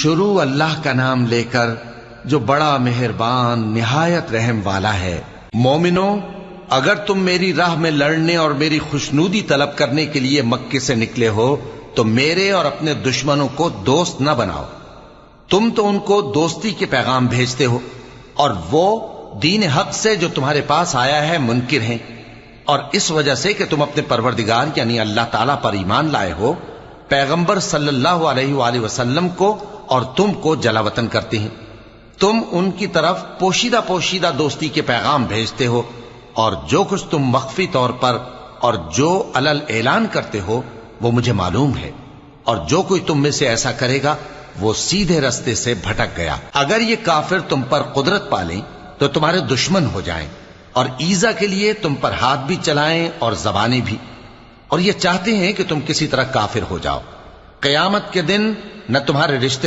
شروع اللہ کا نام لے کر جو بڑا مہربان نہایت رحم والا ہے۔ مومنو، اگر تم میری راہ میں لڑنے اور میری خوشنودی طلب کرنے کے لیے مکے سے نکلے ہو تو میرے اور اپنے دشمنوں کو دوست نہ بناؤ۔ تم تو ان کو دوستی کے پیغام بھیجتے ہو اور وہ دین حق سے جو تمہارے پاس آیا ہے منکر ہیں، اور اس وجہ سے کہ تم اپنے پروردگار یعنی اللہ تعالیٰ پر ایمان لائے ہو، پیغمبر صلی اللہ علیہ وآلہ وسلم کو اور تم کو جلا وطن کرتے ہیں۔ تم ان کی طرف پوشیدہ پوشیدہ دوستی کے پیغام بھیجتے ہو، اور جو کچھ تم مخفی طور پر اور جو علل اعلان کرتے ہو وہ مجھے معلوم ہے، اور جو کوئی تم میں سے ایسا کرے گا وہ سیدھے رستے سے بھٹک گیا۔ اگر یہ کافر تم پر قدرت پالیں تو تمہارے دشمن ہو جائیں، اور ایذا کے لیے تم پر ہاتھ بھی چلائیں اور زبانیں بھی، اور یہ چاہتے ہیں کہ تم کسی طرح کافر ہو جاؤ۔ قیامت کے دن نہ تمہارے رشتے